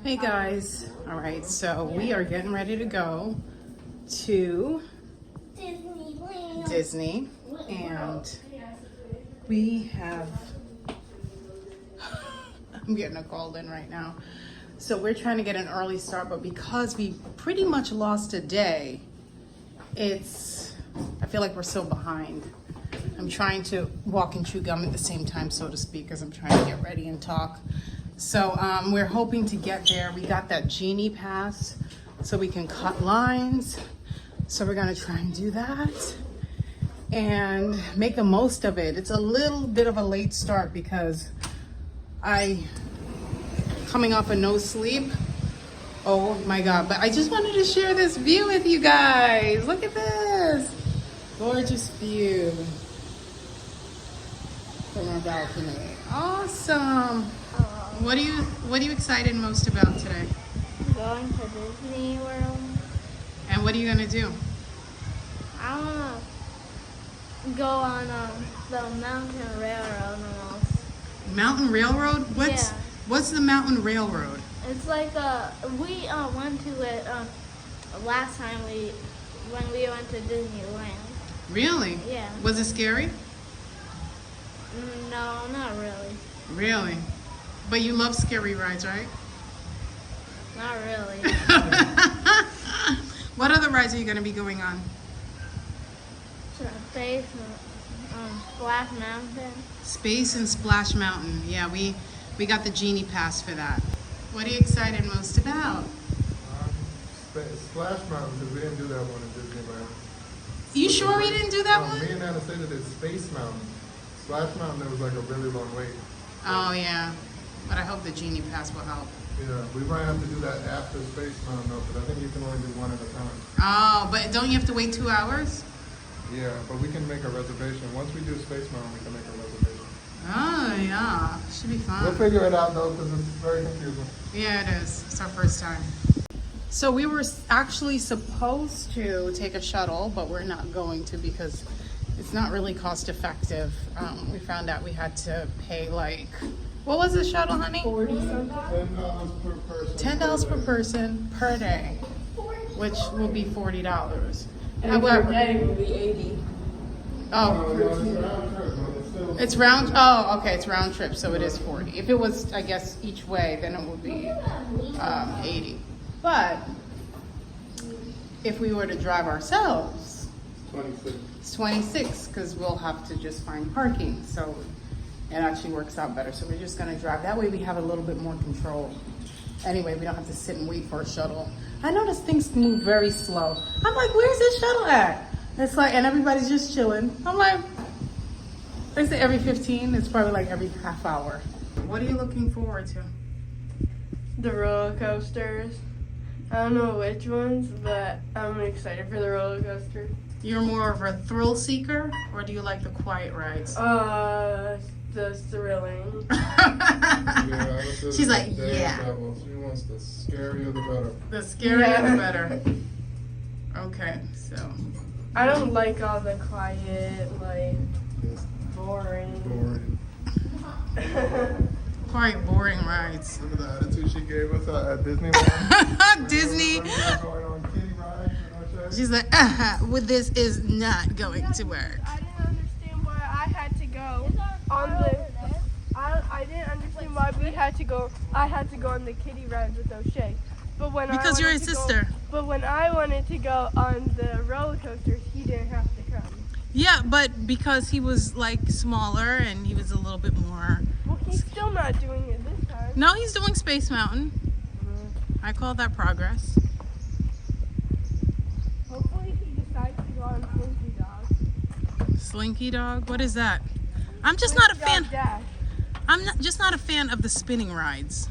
Hey guys, all right, so we are getting ready to go to Disney, and we have, I'm getting a call in right now. So we're trying to get an early start, but because we pretty much lost a day, I feel like we're so behind. I'm trying to walk and chew gum at the same time, so to speak, as I'm trying to get ready and talk. So we're hoping to get there. We got that Genie Pass so we can cut lines. So we're gonna try and do that and make the most of it. It's a little bit of a late start because coming off a no sleep. Oh my God, but I just wanted to share this view with you guys. Look at this, gorgeous view from our balcony. Awesome. What are you excited most about today? Going to Disney World. And what are you gonna do? I wanna go on the Mountain Railroad almost. Mountain Railroad? Yeah. What's the Mountain Railroad? It's like we went to it last time when we went to Disneyland. Really? Yeah. Was it scary? No, not really. Really? But you love scary rides, right? Not really. What other rides are you gonna be going on? Space, Splash Mountain. Space and Splash Mountain. Yeah, we got the Genie Pass for that. What are you excited most about? Splash Mountain, because we didn't do that one in Disneyland. You sure we didn't do that one? Me and Anastasia did Space Mountain. Splash Mountain, there was like a really long wait. Oh yeah, but I hope the Genie Pass will help. Yeah, we might have to do that after Space Mountain though, but I think you can only do one at a time. Oh, but don't you have to wait 2 hours? Yeah, but we can make a reservation. Once we do Space Mountain, we can make a reservation. Oh yeah, should be fun. We'll figure it out though, because it's very confusing. Yeah, it is. It's our first time. So we were actually supposed to take a shuttle, but we're not going to because it's not really cost effective. We found out we had to pay like, what was the shuttle, honey? $10 per person. $10 per person per day, which will be $40. And However, per day will be 80. oh, it's round. Oh, okay, it's round trip, so it is 40. If it was, I guess, each way, then it would be 80. But if we were to drive ourselves, 26. it's 26 because we'll have to just find parking. So it actually works out better. So we're just gonna drive. That way we have a little bit more control. Anyway, we don't have to sit and wait for a shuttle. I noticed things move very slow. I'm like, where's this shuttle at? It's like, and everybody's just chilling. I'm like, they say every 15. It's probably like every half hour. What are you looking forward to? The roller coasters. I don't know which ones, but I'm excited for the roller coaster. You're more of a thrill seeker, or do you like the quiet rides? The thrilling. Yeah, She's like, yeah. She wants the scarier the better. The scarier the better. Okay, so. I don't like all the quiet, like, boring. Quite boring rides. Look at the attitude she gave us at Disneyland. Disney. Going on kiddie rides and all that. She's like, well, this is not going to work. I didn't understand why I had to go on the. I didn't understand why we had to go. I had to go on the kiddie rides with O'Shea, but when Because you're his sister. But when I wanted to go on the roller coasters, he didn't have to come. Yeah, but because he was like smaller and he was a little bit more. Well, he's still not doing it this time. No, he's doing Space Mountain. I call that progress. Hopefully he decides to go on Slinky Dog. Slinky Dog? What is that? I'm just not a fan. Dash. I'm just not a fan of the spinning rides.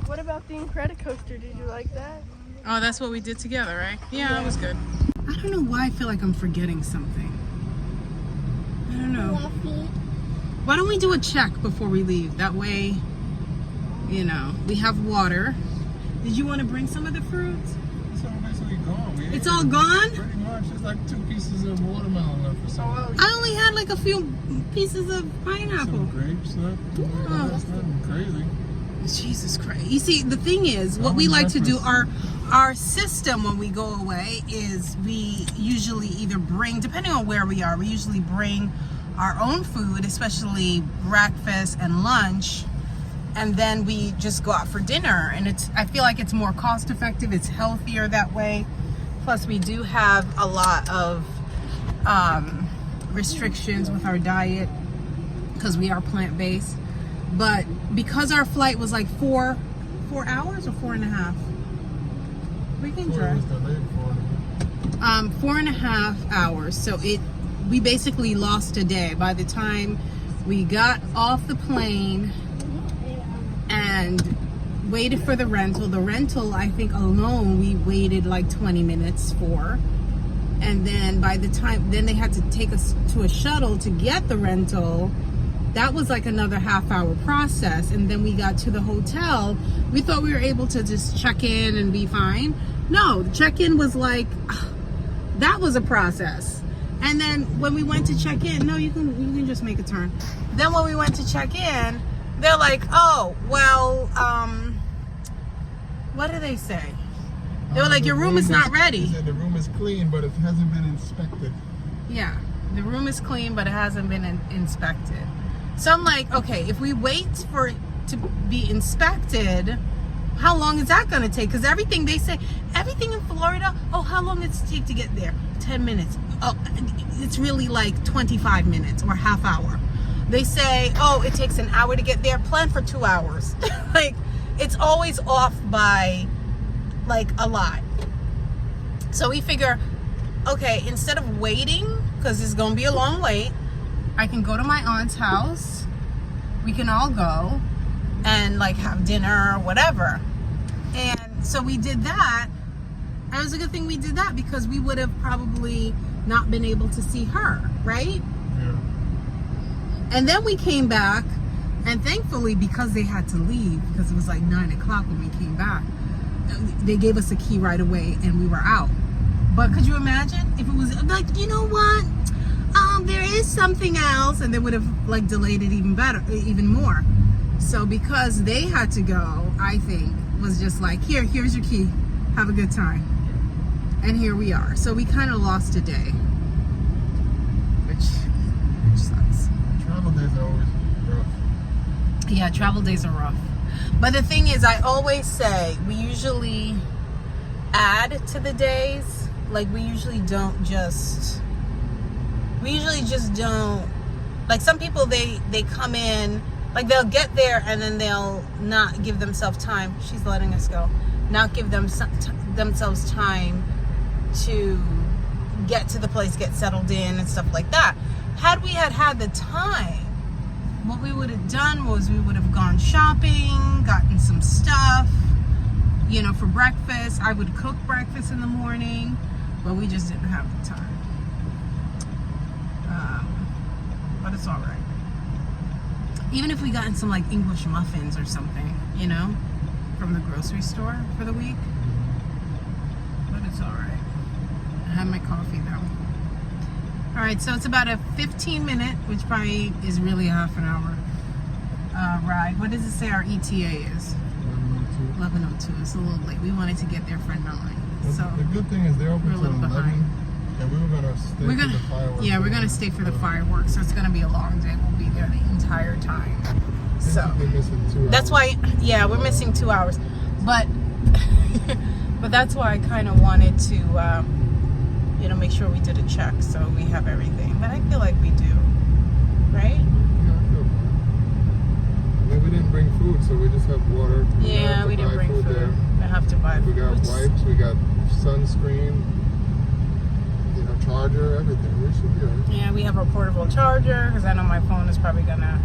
What about the Incredicoaster? Did you like that? Oh, that's what we did together, right? Yeah, that was good. I don't know why I feel like I'm forgetting something. I don't know. Why don't we do a check before we leave? That way, you know, we have water. Did you want to bring some of the fruits? It's all basically gone. It's all gone? Pretty much. It's like 2 pieces of watermelon left or something. I only had like a few pieces of pineapple. Some grapes left. Oh. That's nothing crazy. Jesus Christ. You see, the thing is, what we like to do, our system when we go away is we usually either bring, depending on where we are, we usually bring our own food, especially breakfast and lunch, and then we just go out for dinner. And I feel like it's more cost effective, it's healthier that way. Plus we do have a lot of restrictions with our diet because we are plant-based. But because our flight was like 4 hours or 4.5, we can drive 4.5 hours. So we basically lost a day by the time we got off the plane and waited for the rental. The rental, I think alone, we waited like 20 minutes for. And then by the time, then they had to take us to a shuttle to get the rental. That was like another half-hour process. And then we got to the hotel. We thought we were able to just check in and be fine. No, the check-in was like, that was a process. And then when we went to check in, no, you can just make a turn. Then when we went to check in, they're like, oh, well, what did they say? They were like, your room is not ready. They said the room is clean, but it hasn't been inspected. Yeah, the room is clean, but it hasn't been inspected. So I'm like, okay, if we wait for it to be inspected, how long is that going to take? Because everything, they say, everything in Florida, oh, how long does it take to get there? 10 minutes. Oh, it's really like 25 minutes or half hour. They say, oh, it takes an hour to get there. Plan for 2 hours. Like, it's always off by like a lot. So we figure, okay, instead of waiting, because it's going to be a long wait, I can go to my aunt's house. We can all go and like have dinner or whatever. And so we did that. And it was a good thing we did that because we would have probably not been able to see her, right? Yeah. And then we came back, and thankfully, because they had to leave, because it was like 9 o'clock when we came back, they gave us a key right away and we were out. But could you imagine if it was like, you know what? There is something else, and they would have like delayed it even more. So because they had to go, I think was just like, here's your key. Have a good time. And here we are. So we kind of lost a day, which sucks. Travel days are always rough. Yeah, travel days are rough. But the thing is, I always say we usually add to the days. Like we usually just don't, like some people, they come in, like they'll get there and then they'll not give themselves time. She's letting us go. Not give themselves time to get to the place, get settled in and stuff like that. Had we had the time, what we would have done was we would have gone shopping, gotten some stuff, you know, for breakfast. I would cook breakfast in the morning, but we just didn't have the time. But it's all right. Even if we got in some like English muffins or something, you know, from the grocery store for the week. But it's all right. I had my coffee though. All right, so it's about a 15-minute, which probably is really a half an hour ride. What does it say our ETA is? 11:02. It's a little late. We wanted to get there for 9. So the good thing is they're open we're a little till 11. behind. And we were gonna stay for the fireworks. Yeah, we're gonna stay for the fireworks. So it's gonna be a long day. We'll be there the entire time. So Basically missing 2 hours. that's why, yeah, we're missing 2 hours. But but that's why I kind of wanted to, you know, make sure we did a check so we have everything. But I feel like we do, right? Yeah, I feel fine. I mean, we didn't bring food, so we just have water. Yeah, we didn't bring food. There. I have to buy We food. got wipes, we got sunscreen, you know, charger, everything. We should be alright. Yeah, we have a portable charger because I know my phone is probably gonna,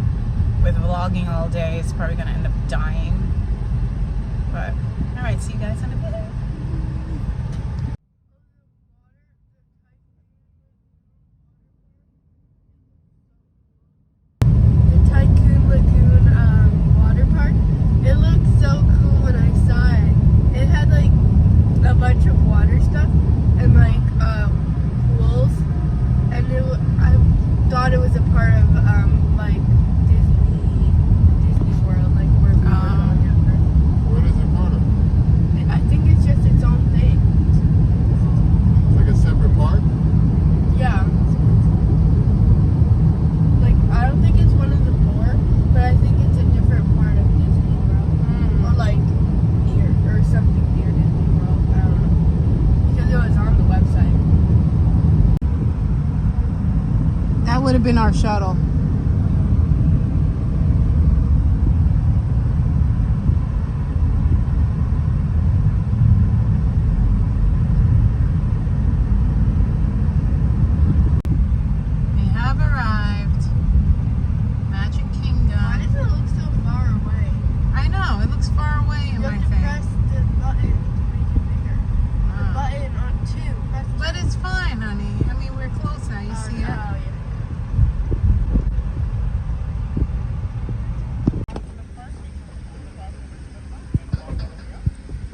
with vlogging all day, it's probably gonna end up dying. But all right, see you guys in a bit. The Tycoon Lagoon water park. It looked so cool when I saw it. It had like a bunch of water stuff and like pools, and I thought it was a part of like Disney World, like where we went. been our shuttle. We have arrived. Magic Kingdom. Why does it look so far away? I know, it looks far away in You my have to thing. press the button to make it bigger. The Oh. button on 2. Press But it's fine, honey. I mean, we're close now. You see it? yeah.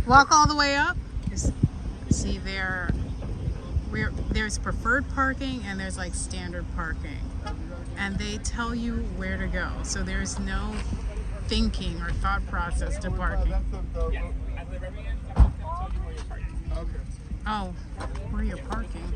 Walk all the way up. See there's preferred parking and there's like standard parking. And they tell you where to go. So there's no thinking or thought process to parking. Oh, where you're parking.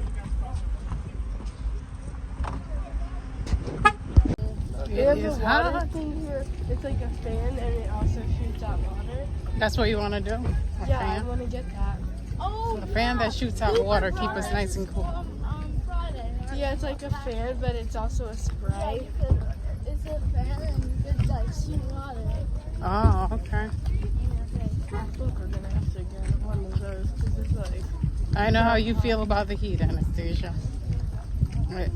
It There's is a water hot. thing here. It's like a fan and it also shoots out water. That's what you want to do? A Yeah, I fan? want to get that. Oh, A fan that shoots out water, keep us nice and cool. Friday. Yeah, it's like a fan, but it's also a spray. It's a fan and you could like shoot water. Oh, okay. I think we're gonna have to get one of those because it's like. I know how you feel about the heat, Anastasia.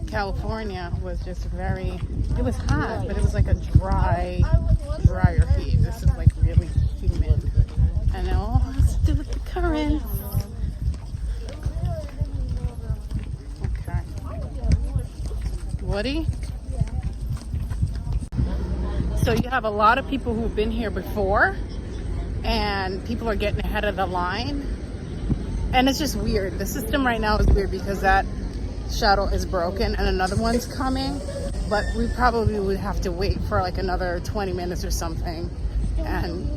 California was just it was hot, but it was like a drier heat. This is like really humid. And it all has to do with the current. Okay. Woody? So you have a lot of people who've been here before, and people are getting ahead of the line. And it's just weird. The system right now is weird because that shuttle is broken and another one's coming, but we probably would have to wait for like another 20 minutes or something, and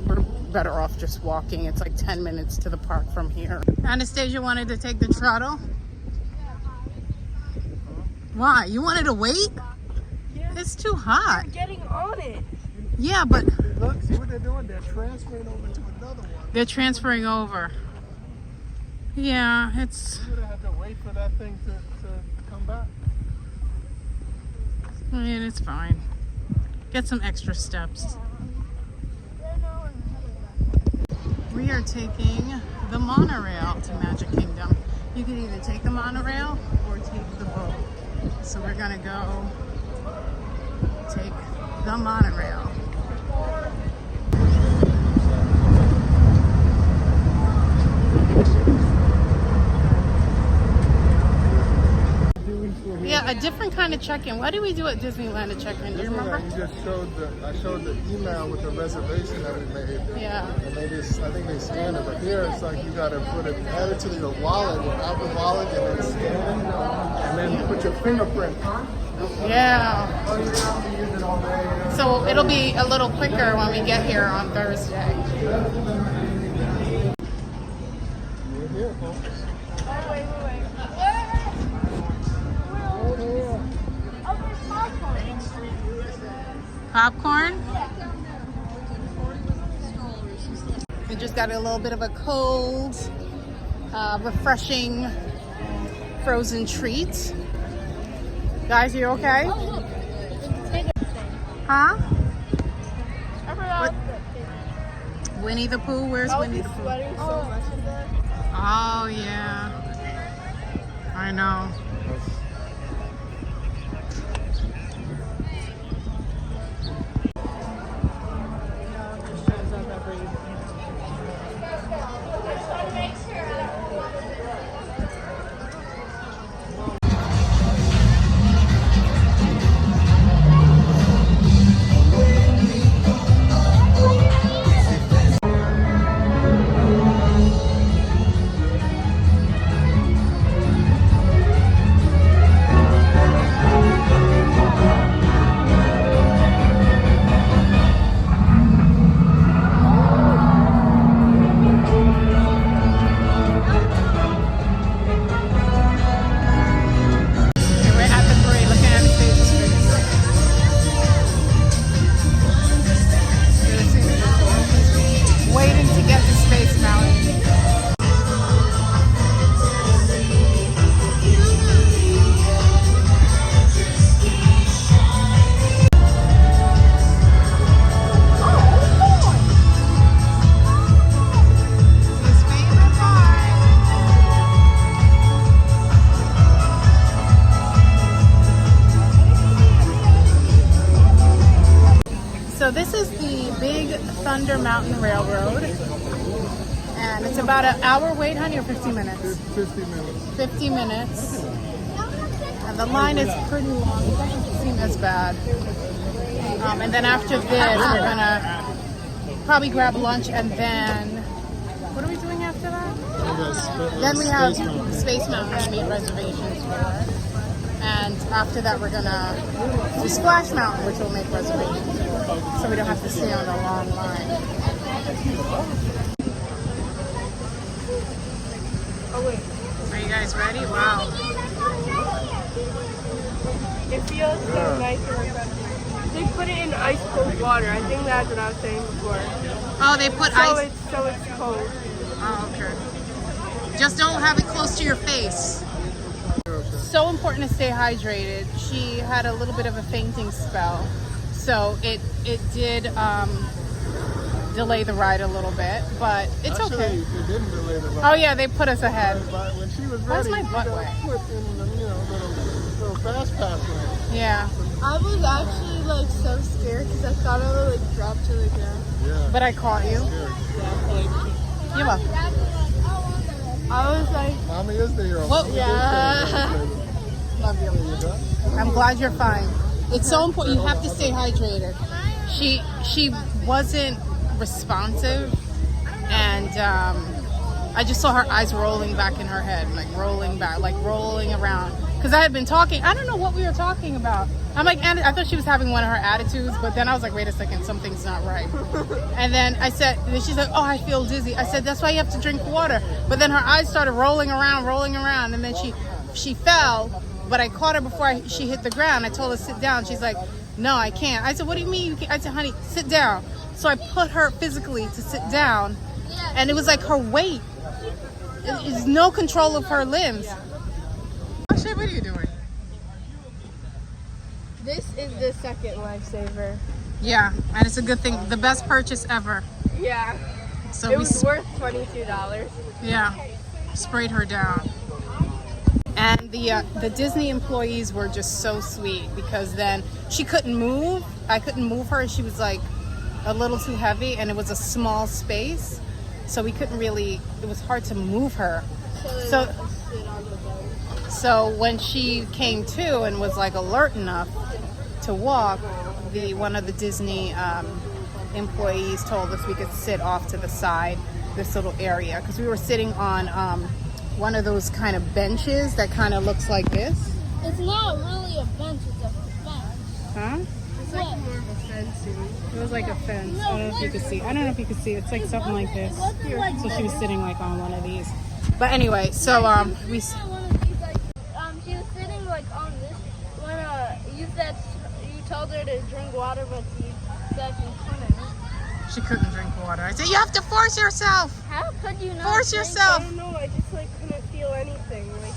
we're better off just walking. It's like 10 minutes to the park from here. Anastasia wanted to take the shuttle. Why? You wanted to wait? Yeah. It's too hot. We're getting on it. Yeah, but Look, see what they're doing? They're transferring over to another one. they're transferring over. Yeah, it's, You would have to wait for that thing to come back. I mean, it's fine. Get some extra steps. We are taking the monorail to Magic Kingdom. You can either take the monorail or take the boat. So we're gonna go take the monorail. Yeah, a different kind of check-in. What do we do at Disneyland to check in? Do you remember? You just I showed the email with the reservation that we made. Yeah. And I think they scanned it. But here it's like you gotta add it to your wallet, your Apple wallet, and then scan it, and then put your fingerprint. Yeah. So it'll be a little quicker when we get here on Thursday. We're here, folks. Wait. Oh, there's popcorn. Popcorn? We just got a little bit of a cold, refreshing frozen treat. Guys, you okay? Oh, look. Huh? I forgot. Winnie the Pooh? Where's Winnie the Pooh? Sweating so much of that. Oh, yeah. I know. Thunder Mountain Railroad. And it's about an hour wait, honey, or 50 minutes? 50 minutes. 50 minutes. And the line is pretty long. It doesn't seem as bad. And then after this, we're gonna probably grab lunch, and then what are we doing after that? Then we have Space Mountain we made reservations for. And after that, we're gonna do Splash Mountain, which we'll make reservations for, so we don't have to stay on a long line. Oh wait. Are you guys ready? Wow. It feels so nice and refreshing. They put it in ice cold water. I think that's what I was saying before. Oh, they put ice. So it's cold. Oh, okay. Just don't have it close to your face. So important to stay hydrated. She had a little bit of a fainting spell, so it did delay the ride a little bit, but it's Actually, okay. it didn't delay the ride. Oh yeah, they put us ahead. But when she was How's ready, my butt she got wet? put in the little fast pass lane. Yeah, I was actually like so scared because I thought I would like drop to the ground. Yeah. but I caught you. Scary. You're welcome. I was like, Mommy is the hero. Well, yeah. Love you. You done? I'm glad you're fine. It's so important. You have to stay hydrated. She wasn't responsive, and I just saw her eyes rolling back in her head, like rolling back, like rolling around. Because I had been talking. I don't know what we were talking about. I'm like, and I thought she was having one of her attitudes, but then I was like, wait a second, something's not right. And then I said, and then she's like, oh, I feel dizzy. I said, that's why you have to drink water. But then her eyes started rolling around, and then she fell. But I caught her before she hit the ground. I told her to sit down. She's like, no, I can't. I said, what do you mean you can't? I said, honey, sit down. So I put her physically to sit down, and it was like her weight. There's no control of her limbs. What are you doing? this is the second lifesaver. Yeah, and it's a good thing. The best purchase ever. Yeah. So It was worth $22. yeah, sprayed her down. And the Disney employees were just so sweet, because then she couldn't move. I couldn't move her. She was like a little too heavy, and it was a small space, so we couldn't really. It was hard to move her. So when she came to and was like alert enough to walk, one of the Disney employees told us we could sit off to the side, this little area, because we were sitting on one of those kind of benches that kind of looks like this. It's not really a bench, it's a fence. Huh? It's like more of a fencing. It was like a fence. I don't know if you could see. I don't know if you could see. It's like something like this. So she was sitting like on one of these. But anyway, so we. She was sitting like on this when you said you told her to drink water, but she said She couldn't drink water. I said, you have to force yourself. How could you not? Force drink yourself. I don't know, I just like couldn't feel anything. Like,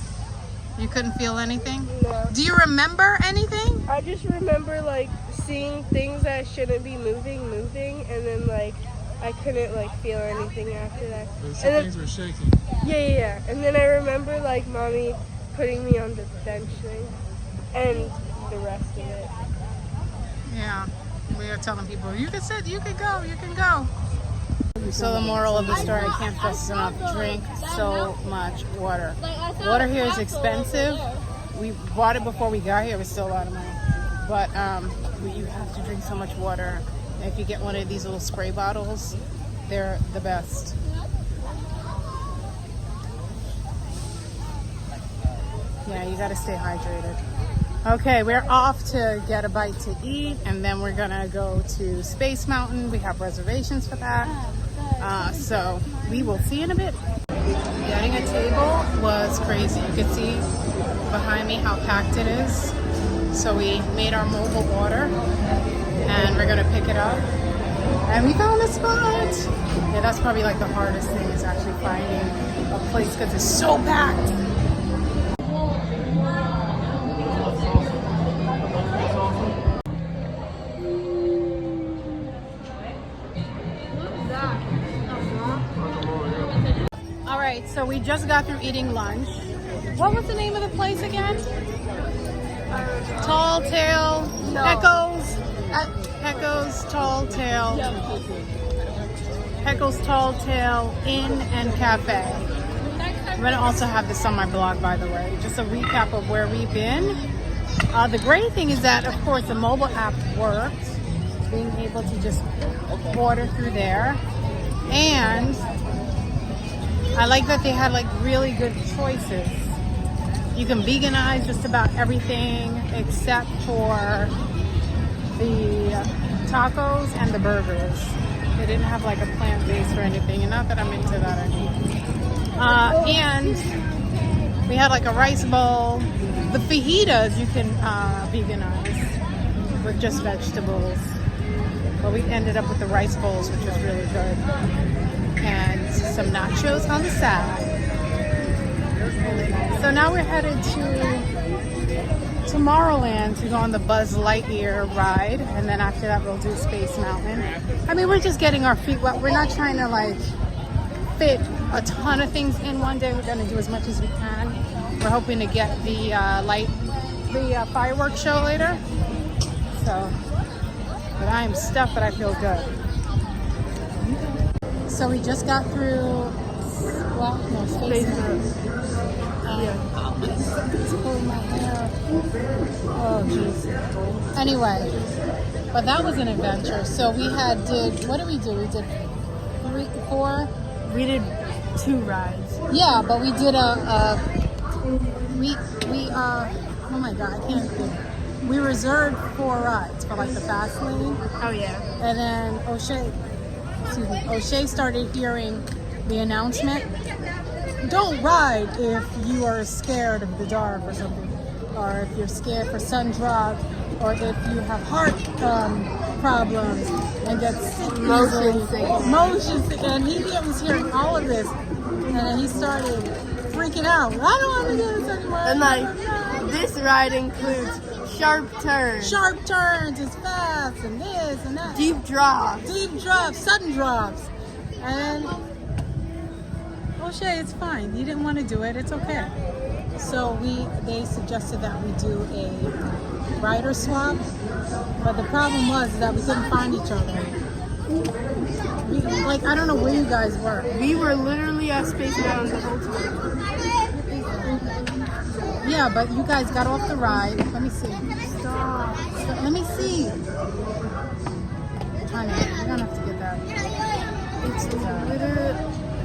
You couldn't feel anything? no. Do you remember anything? I just remember like seeing things that shouldn't be moving, and then like I couldn't like feel anything after that. But some And then, things were shaking. yeah. And then I remember like mommy putting me on the bench thing and the rest of it. Yeah. We are telling people, you can sit, you can go, you can go. So the moral of the story, I can't stress enough, drink so much water. Water here is expensive. We bought it before we got here, it was still a lot of money. But you have to drink so much water. If you get one of these little spray bottles, they're the best. Yeah, you gotta stay hydrated. Okay, we're off to get a bite to eat, and then we're gonna go to Space Mountain. We have reservations for that. So we will see in a bit. Getting a table was crazy. You can see behind me how packed it is. So we made our mobile order, and we're gonna pick it up. And we found a spot. Yeah, that's probably like the hardest thing, is actually finding a place, because it's so packed. Alright, so we just got through eating lunch. What was the name of the place again? Tall Tale, No. Echoes, Tall Tale Heckle's Tall Tale Inn and Cafe. I'm gonna also have this on my blog, by the way. Just a recap of where we've been. The great thing is that, of course, the mobile app works. Being able to just order through there. And I like that they had like really good choices. You can veganize just about everything except for the tacos and the burgers. They didn't have like a plant-based or anything, and not that I'm into that anymore. And we had like a rice bowl. The fajitas you can veganize with just vegetables. But we ended up with the rice bowls, which was really good. And some nachos on the side. So now we're headed to Tomorrowland to go on the Buzz Lightyear ride. And then after that, we'll do Space Mountain. I mean, we're just getting our feet wet. We're not trying to like fit a ton of things in one day. We're going to do as much as we can. We're hoping to get the fireworks show later. So, but I am stuffed, but I feel good. So we just got through, Space Mountain. It's pulling my hair. Oh, jeez. Anyway, but that was an adventure. So we what did we do? We did 3, 4. We did 2 rides. Yeah, but we did oh my God, I can't think. We reserved 4 rides for like the fast lane. Oh yeah. And then O'Shea started hearing the announcement. Don't ride if you are scared of the dark or something. Or if you're scared for sun drop. Or if you have heart problems and get sick Motion sick. And he was hearing all of this. And then he started freaking out. I don't want to do this anymore. And like, this ride includes sharp turns. Sharp turns is fast and this and that. Deep drops. Sudden drops. And O'Shea, it's fine. You didn't want to do it. It's okay. So they suggested that we do a rider swap. But the problem was that we couldn't find each other. I don't know where you guys were. We were literally at Space Mountain the whole time. Yeah, but you guys got off the ride. Let me see. Stop. Let me see. Honey, you're gonna have to get that. It's literally...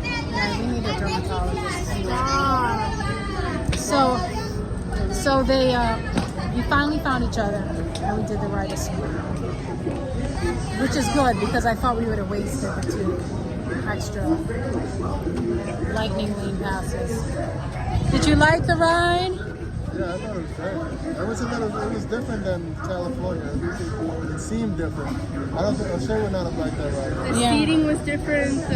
Yeah, we need a dermatologist. Stop. So we finally found each other and we did the rider swap. Which is good because I thought we would have wasted the 2 extra lightning lane passes. Did you like the ride? Yeah, I thought it was great. It was different than California. It seemed different. I don't think O'Shea would not have liked that ride. The seating was different.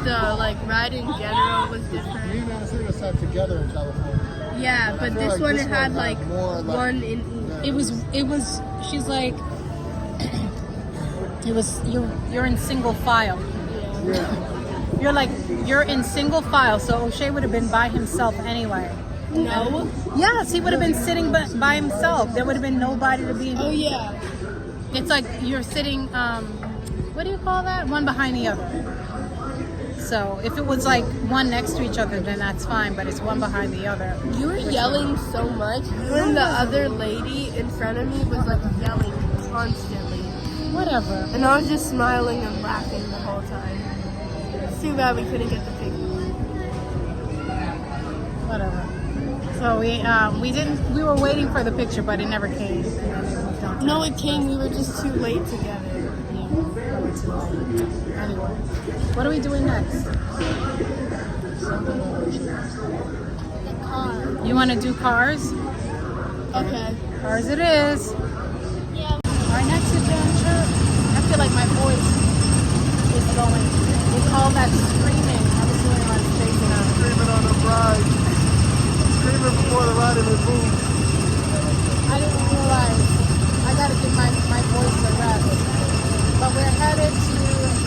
The like ride in general was different. We even sat together in California. Yeah, but this one it had like more one in. It was. She's like. It was. You're in single file. Yeah. You're in single file. So O'Shea would have been by himself anyway. No. Yes, he would have been sitting by himself. There would have been nobody to be. Oh yeah. It's like you're sitting. What do you call that? One behind the other. So if it was like one next to each other, then that's fine. But it's one behind the other. You were yelling so much, and the other lady in front of me was like yelling constantly. Whatever. And I was just smiling and laughing the whole time. It's too bad we couldn't get the picture. Whatever. So we were waiting for the picture, but it never came. No, it came. We were just too late together. Anyway, what are we doing next? The car. You want to do cars? Okay. Cars it is. Yeah. Our next adventure. I feel like my voice is going. We call that screaming. I was doing on Stacy-Ann. Screaming on the ride. Screaming before the ride even moves. I didn't realize. I got to give my voice a rest. But we're headed to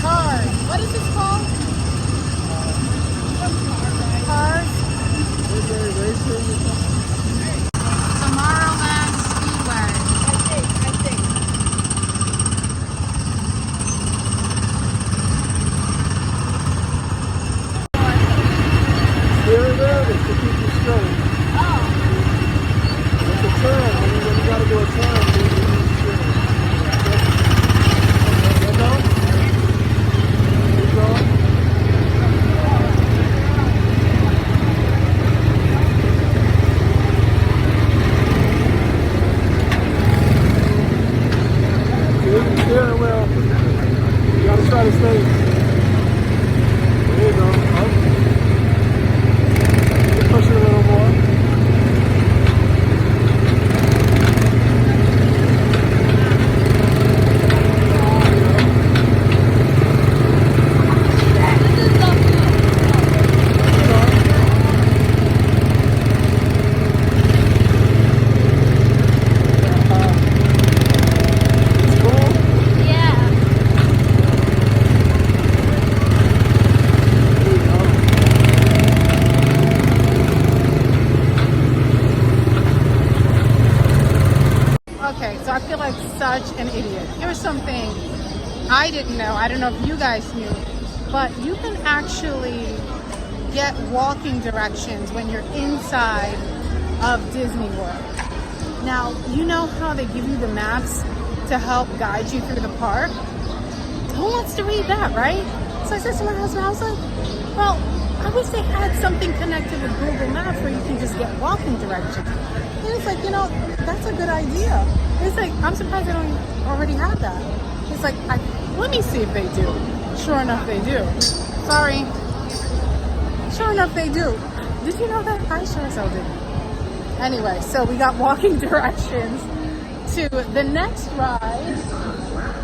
cars. What is this called? Cars. Tomorrowland Speedway. I think. Stacy. There you go. Up. Push it a little more. Okay, so I feel like such an idiot. Here's something I didn't know. I don't know if you guys knew, but you can actually get walking directions when you're inside of Disney World. Now, you know how they give you the maps to help guide you through the park? Who wants to read that, right? So I said to my husband, I was like, well, I wish they had something connected with Google Maps where you can just get walking directions. And it's like, you know, that's a good idea. It's like, I'm surprised they don't already have that. It's like, let me see if they do. Sure enough, they do. Sorry. Sure enough, they do. Did you know that? I sure as hell did. Anyway, so we got walking directions to the next ride,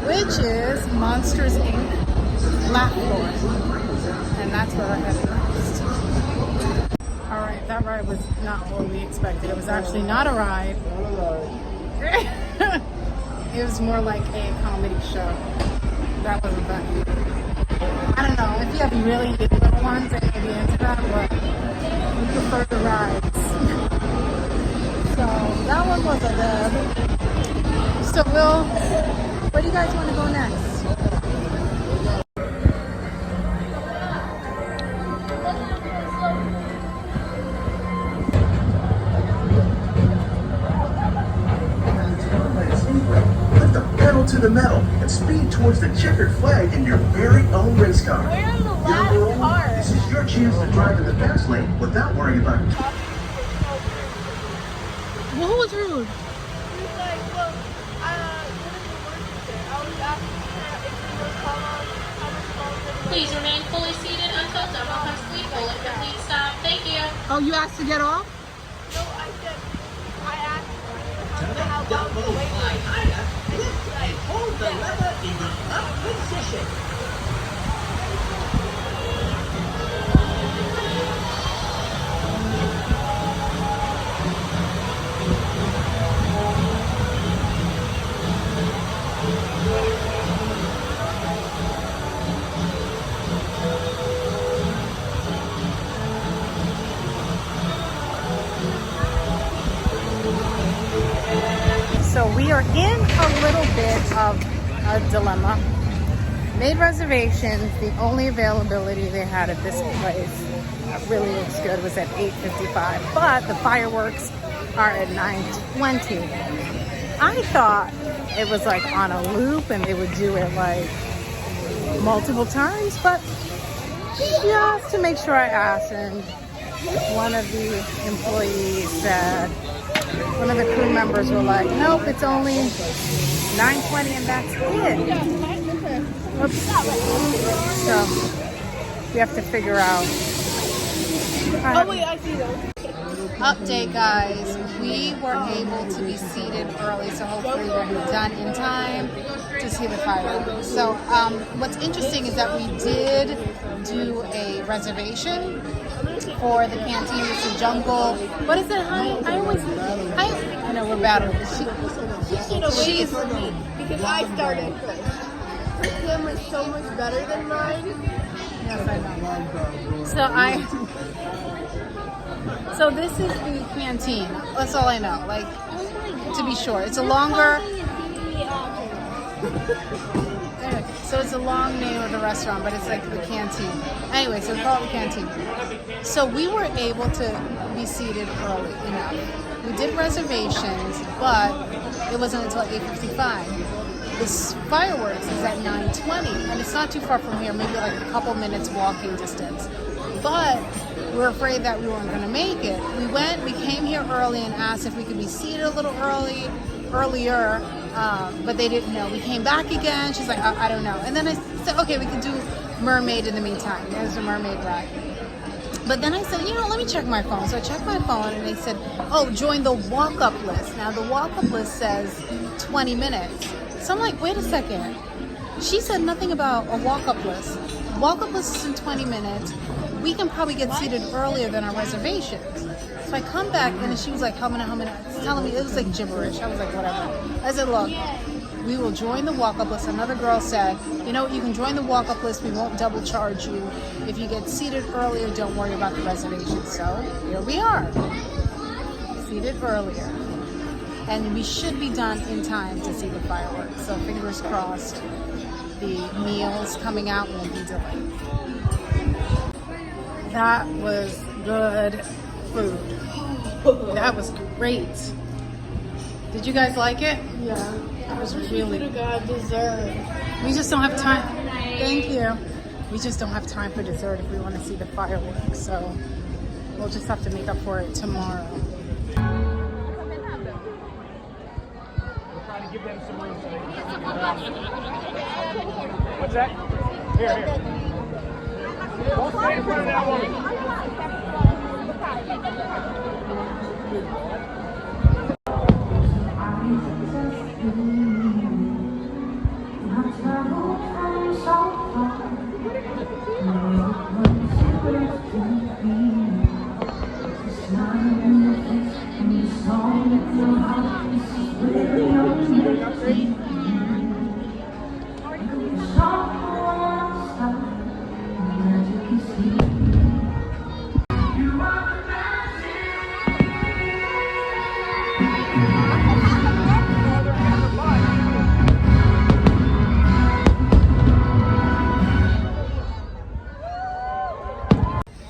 which is Monsters Inc. Laugh Floor. And that's where we're headed next. All right, that ride was not what we expected. It was actually not a ride. It was more like a comedy show. That wasn't funny. I don't know, if you have really little ones, they may be into that, but we prefer the rides. So that one was a dub. So where do you guys want to go next? To the metal and speed towards the checkered flag in your very own race car. We're in the last part. This is your chance to drive in the fast lane without worrying about Well, who was rude? He was like, well, didn't work there. I was asking her if she was how much longer. Please remain fully seated until demo comes to full and complete stop. Thank you. Oh, you asked to get off? No, I asked her how long the wait was. hold the lever in the up position. So we are in a little bit of a dilemma. Made reservations. The only availability they had at this place that really looks good was at 8:55, but the fireworks are at 9:20. I thought it was like on a loop and they would do it like multiple times, but just to make sure I asked, and one of the employees said, one of the crew members were like, nope, it's only 9:20 and that's it. Oops. So we have to figure out. Oh wait, I see those. Update, guys. We were able to be seated early, so hopefully we'll be done in time to see the fireworks. So what's interesting is that we did do a reservation for the canteen. It's a jungle. What is it? I know we're battling. She should have waited for me because I started first. Her plan was so much better than mine. Yes, I know. So this is the canteen. That's all I know. Like, to be sure, it's a longer. So it's a long name of the restaurant, but it's like the canteen. Anyway, so we call it the canteen. So we were able to be seated early enough. We did reservations, but it wasn't until 8:55. This fireworks is at 9:20, and it's not too far from here, maybe like a couple minutes walking distance. But we're afraid that we weren't going to make it. We came here early and asked if we could be seated a little earlier, but they didn't know. We came back again. She's like, I don't know. And then said, okay, we could do mermaid in the meantime. There's a mermaid ride. But then I said, you know, let me check my phone. So I checked my phone and they said, oh, join the walk-up list. Now the walk-up list says 20 minutes. So I'm like, wait a second. She said nothing about a walk-up list. Walk-up list is in 20 minutes. We can probably get seated earlier than our reservations. So I come back and she was like, how many, it's telling me, it was like gibberish. I was like, whatever. I said, look, we will join the walk-up list. Another girl said, you know what, you can join the walk-up list. We won't double charge you. If you get seated earlier, don't worry about the reservation. So here we are, seated earlier. And we should be done in time to see the fireworks. So fingers crossed, the meals coming out won't be delayed. That was good food. That was great. Did you guys like it? Yeah. It was really Could have got dessert. We just don't have time. Thank you. We just don't have time for dessert if we want to see the fireworks. So we'll just have to make up for it tomorrow. We're trying to give them some room so they can sit down. What's that? Here. Don't stand in front of that woman.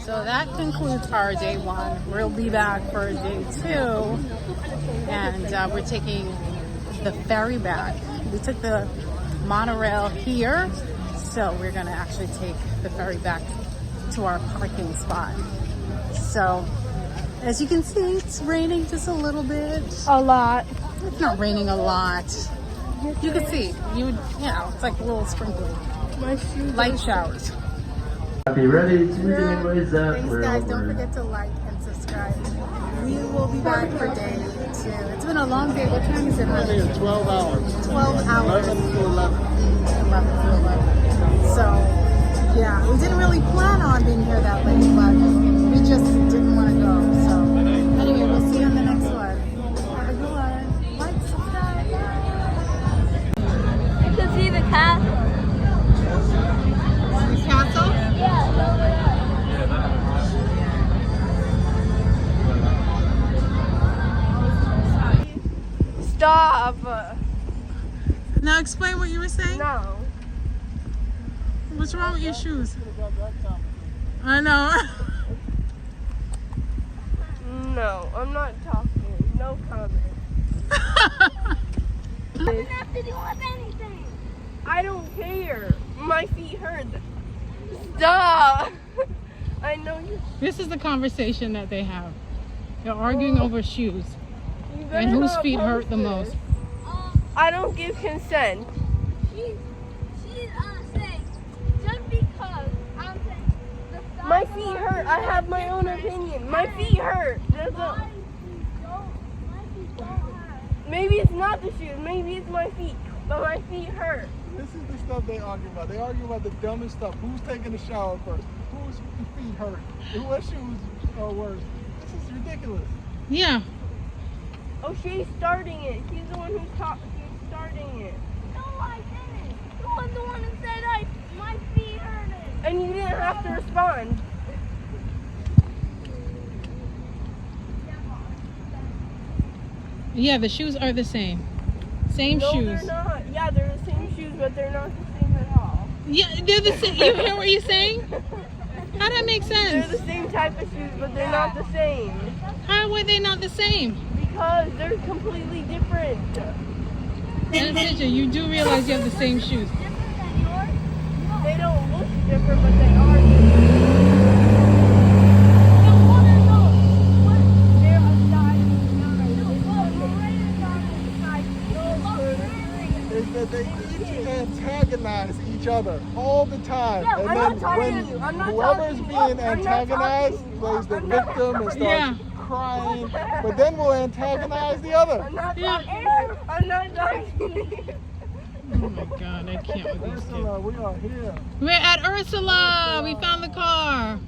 So that concludes our day one. We'll be back for day two. And we're taking the ferry back. We took the monorail here. So we're gonna actually take the ferry back to our parking spot. So as you can see, it's raining just a little bit. A lot. It's not raining a lot. You can see, it's like a little sprinkling. My shoes. Light showers. Be ready to raise up. Thanks guys, don't forget to like and subscribe. We will be back for day two. It's been a long day. What time is it? I think it's 12 hours. 12 hours. 11 to 11. 11 to 11. So, yeah, we didn't really plan on being here that late, but we just didn't want to go. So, anyway, we'll see you on the next one. Have a good one. Like, subscribe. You can see the castle. The castle? Yeah, over there. Stop. Now explain what you were saying. No. What's wrong with your shoes? I know. No, I'm not talking. No comment. I didn't have to do anything. I don't care. My feet hurt. Stop. I know you. This is the conversation that they have. They're arguing over shoes You better and whose not feet hurt post the this. most. I don't give consent. She's saying just because I'm saying the size My of feet our hurt. I have my own opinion. My feet hurt. That's My a, feet don't hurt. maybe it's not the shoes. Maybe it's my feet. But my feet hurt. This is the stuff they argue about. They argue about the dumbest stuff. Who's taking a shower first? Whose feet hurt? What shoes are worse? This is ridiculous. Yeah. Oh, she's starting it. She's the one who's starting it. No, I didn't. You was the one who said my feet hurted. And you didn't have to respond. Yeah, the shoes are the same. Same No, shoes. they're not. Yeah, they're the same shoes, but they're not the same at all. Yeah, they're the same. You hear what you're saying? How that make They're sense? the same type of shoes, but they're not the same. How were they not the same? Because they're completely different. Anastasia, you do realize you have the same shoes. Different than yours? They don't look different, but they are different. I want to know what They're a size 9. Miranda got in the size. They're is that they each antagonize each other all the time. Yeah, And I'm then not talking when to you. I'm not whoever's talking to you. being I'm not antagonized talking to you. plays the I'm not victim and starts Yeah. crying, but then we'll antagonize the other. I'm not talking to you. I'm not talking to you. Oh my God, I can't with these kids. Ursula, we are here. We're at Ursula. We found the car.